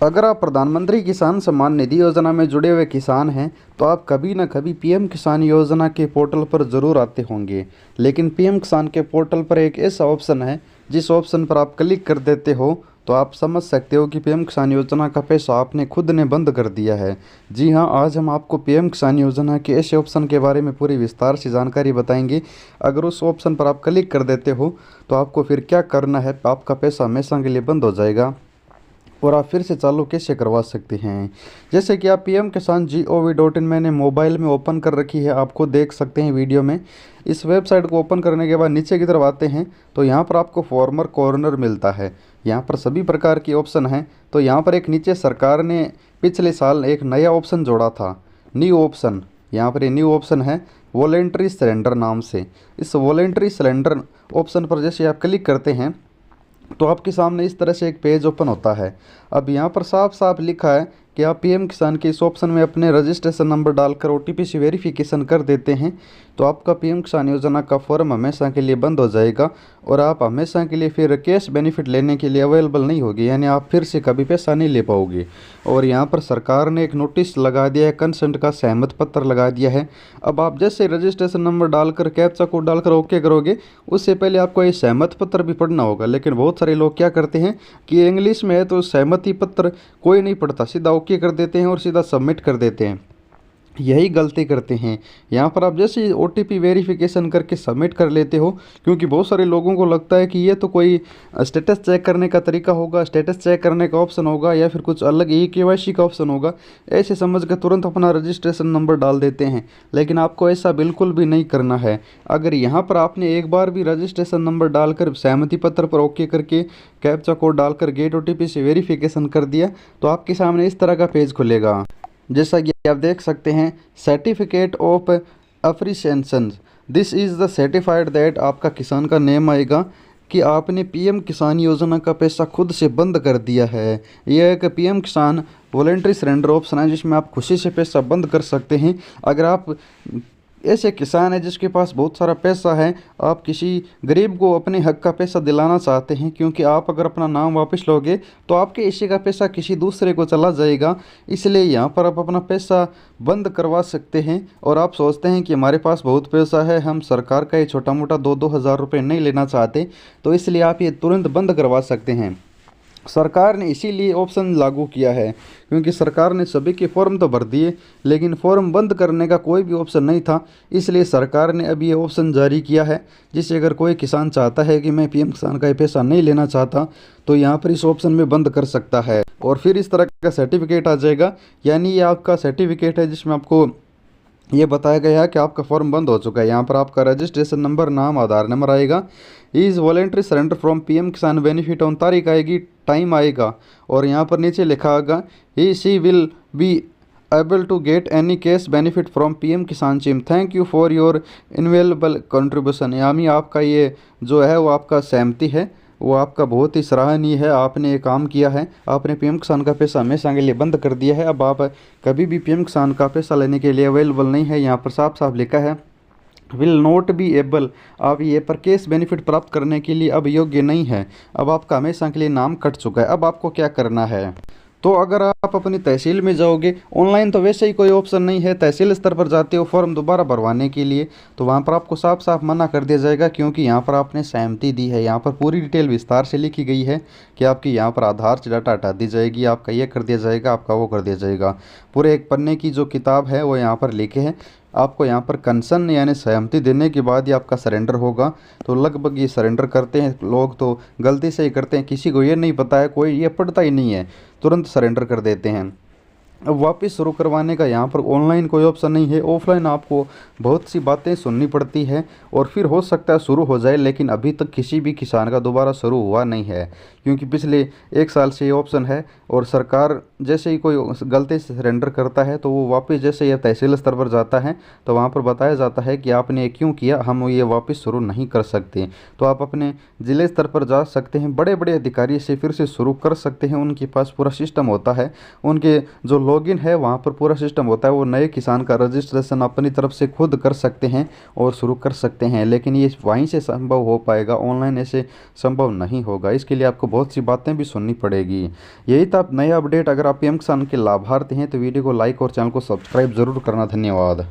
अगर आप प्रधानमंत्री किसान सम्मान निधि योजना में जुड़े हुए किसान हैं तो आप कभी ना कभी पीएम किसान योजना के पोर्टल पर ज़रूर आते होंगे। लेकिन पीएम किसान के पोर्टल पर एक ऐसा ऑप्शन है, जिस ऑप्शन पर आप क्लिक कर देते हो तो आप समझ सकते हो कि पीएम किसान योजना का पैसा आपने खुद ने बंद कर दिया है। जी हाँ, आज हम आपको पीएम किसान योजना के ऐसे ऑप्शन के बारे में पूरी विस्तार से जानकारी बताएंगे। अगर उस ऑप्शन पर आप क्लिक कर देते हो तो आपको फिर क्या करना है, आपका पैसा हमेशा के लिए बंद हो जाएगा और आप फिर से चालू कैसे करवा सकते हैं। जैसे कि आप pm-kisan.gov.in मैंने मोबाइल में ओपन कर रखी है, आपको देख सकते हैं वीडियो में। इस वेबसाइट को ओपन करने के बाद नीचे की तरफ आते हैं तो यहाँ पर आपको फॉर्मर कॉर्नर मिलता है। यहाँ पर सभी प्रकार की ऑप्शन हैं। तो यहाँ पर एक नीचे सरकार ने पिछले साल एक नया ऑप्शन जोड़ा था, न्यू ऑप्शन। यहाँ पर ये न्यू ऑप्शन है वॉलेंट्री सरेंडर नाम से। इस वॉलेंट्री सरेंडर ऑप्शन पर जैसे आप क्लिक करते हैं तो आपके सामने इस तरह से एक पेज ओपन होता है। अब यहाँ पर साफ साफ लिखा है कि आप पीएम किसान के इस ऑप्शन में अपने रजिस्ट्रेशन नंबर डालकर ओटीपी से वेरिफिकेशन कर देते हैं तो आपका पीएम किसान योजना का फॉर्म हमेशा के लिए बंद हो जाएगा और आप हमेशा के लिए फिर कैश बेनिफिट लेने के लिए अवेलेबल नहीं होगी, यानी आप फिर से कभी पैसा नहीं ले पाओगे। और यहाँ पर सरकार ने एक नोटिस लगा दिया है, कंसेंट का सहमत पत्र लगा दिया है। अब आप जैसे रजिस्ट्रेशन नंबर डालकर कैप्चा कोड डालकर ओके करोगे, उससे पहले आपको ये सहमत पत्र भी पढ़ना होगा। लेकिन बहुत सारे लोग क्या करते हैं कि इंग्लिश में है तो सहमति पत्र कोई नहीं पढ़ता, सीधा ओके कर देते हैं और सीधा सबमिट कर देते हैं। यही गलती करते हैं। यहाँ पर आप जैसे ओटीपी वेरिफिकेशन करके सबमिट कर लेते हो, क्योंकि बहुत सारे लोगों को लगता है कि ये तो कोई स्टेटस चेक करने का तरीका होगा, स्टेटस चेक करने का ऑप्शन होगा या फिर कुछ अलग ई केवाईसी का ऑप्शन होगा, ऐसे समझ कर तुरंत अपना रजिस्ट्रेशन नंबर डाल देते हैं। लेकिन आपको ऐसा बिल्कुल भी नहीं करना है। अगर यहाँ पर आपने एक बार भी रजिस्ट्रेशन नंबर डालकर सहमति पत्र पर ओके करके कैप्चा कोड डालकर गेट ओटीपी से वेरिफिकेशन कर दिया तो आपके सामने इस तरह का पेज खुलेगा। जैसा कि आप देख सकते हैं, certificate of appreciation, this is the certified that, आपका किसान का नेम आएगा कि आपने पीएम किसान योजना का पैसा खुद से बंद कर दिया है। यह एक पीएम किसान वॉलेंट्री सरेंडर ऑप्शन है जिसमें आप खुशी से पैसा बंद कर सकते हैं। अगर आप ऐसे किसान है जिसके पास बहुत सारा पैसा है, आप किसी गरीब को अपने हक का पैसा दिलाना चाहते हैं, क्योंकि आप अगर अपना नाम वापस लोगे तो आपके हिस्से का पैसा किसी दूसरे को चला जाएगा, इसलिए यहाँ पर आप अपना पैसा बंद करवा सकते हैं। और आप सोचते हैं कि हमारे पास बहुत पैसा है, हम सरकार का ये छोटा मोटा 2-2 हज़ार रुपये नहीं लेना चाहते, तो इसलिए आप ये तुरंत बंद करवा सकते हैं। सरकार ने इसीलिए ऑप्शन लागू किया है, क्योंकि सरकार ने सभी के फॉर्म तो भर दिए लेकिन फॉर्म बंद करने का कोई भी ऑप्शन नहीं था, इसलिए सरकार ने अभी ये ऑप्शन जारी किया है, जिससे अगर कोई किसान चाहता है कि मैं पीएम किसान का ये पैसा नहीं लेना चाहता तो यहाँ पर इस ऑप्शन में बंद कर सकता है। और फिर इस तरह का सर्टिफिकेट आ जाएगा, यानी ये आपका सर्टिफिकेट है जिसमें आपको ये बताया गया है कि आपका फॉर्म बंद हो चुका है। यहाँ पर आपका रजिस्ट्रेशन नंबर, नाम, आधार नंबर आएगा, is voluntary surrender from PM किसान बेनिफिट ऑन, तारीख आएगी, टाइम आएगा और यहाँ पर नीचे लिखा होगा he she will be able to get any cash benefit from PM Kisan scheme, thank you for your invaluable contribution. यानी आपका ये जो है वो आपका सहमति है, वो आपका बहुत ही सराहनीय है, आपने ये काम किया है, आपने पीएम किसान का पैसा हमेशा के लिए बंद कर दिया है। अब आप कभी भी पीएम किसान का पैसा लेने के लिए अवेलेबल नहीं है। यहाँ पर साफ साफ लिखा है विल नॉट बी एबल, आप ये पर कैश बेनिफिट प्राप्त करने के लिए अब योग्य नहीं है। अब आपका हमेशा के लिए नाम कट चुका है। अब आपको क्या करना है, तो अगर आप अपनी तहसील में जाओगे, ऑनलाइन तो वैसे ही कोई ऑप्शन नहीं है, तहसील स्तर पर जाते हो फॉर्म दोबारा भरवाने के लिए तो वहाँ पर आपको साफ साफ मना कर दिया जाएगा, क्योंकि यहाँ पर आपने सहमति दी है। यहाँ पर पूरी डिटेल विस्तार से लिखी गई है कि आपकी यहाँ पर आधार से डाटा हटा दी जाएगी, आपका ये कर दिया जाएगा, आपका वो कर दिया जाएगा। पूरे एक पन्ने की जो किताब है वो यहाँ पर लिखे हैं। आपको यहाँ पर कंसर्न यानी सहमति देने के बाद ही आपका सरेंडर होगा। तो लगभग ये सरेंडर करते हैं लोग तो गलती से ही करते हैं, किसी को ये नहीं पता है, कोई ये पढ़ता ही नहीं है, तुरंत सरेंडर कर देते हैं। अब वापस शुरू करवाने का यहाँ पर ऑनलाइन कोई ऑप्शन नहीं है, ऑफलाइन आपको बहुत सी बातें सुननी पड़ती है और फिर हो सकता है शुरू हो जाए, लेकिन अभी तक किसी भी किसान का दोबारा शुरू हुआ नहीं है, क्योंकि पिछले 1 साल से ये ऑप्शन है। और सरकार जैसे ही कोई गलती से सरेंडर करता है तो वो वापस जैसे ये तहसील स्तर पर जाता है तो वहाँ पर बताया जाता है कि आपने ये क्यों किया, हम ये वापस शुरू नहीं कर सकते। तो आप अपने ज़िले स्तर पर जा सकते हैं, बड़े बड़े अधिकारी से फिर से शुरू कर सकते हैं, उनके पास पूरा सिस्टम होता है, उनके जो लॉगिन है वहाँ पर पूरा सिस्टम होता है, वो नए किसान का रजिस्ट्रेशन अपनी तरफ से खुद कर सकते हैं और शुरू कर सकते हैं, लेकिन ये वहीं से संभव हो पाएगा, ऑनलाइन ऐसे संभव नहीं होगा। इसके लिए आपको बहुत सी बातें भी सुननी पड़ेगी। यही था नया अपडेट। अगर आप पीएम किसान के लाभार्थी हैं तो वीडियो को लाइक और चैनल को सब्सक्राइब जरूर करना। धन्यवाद।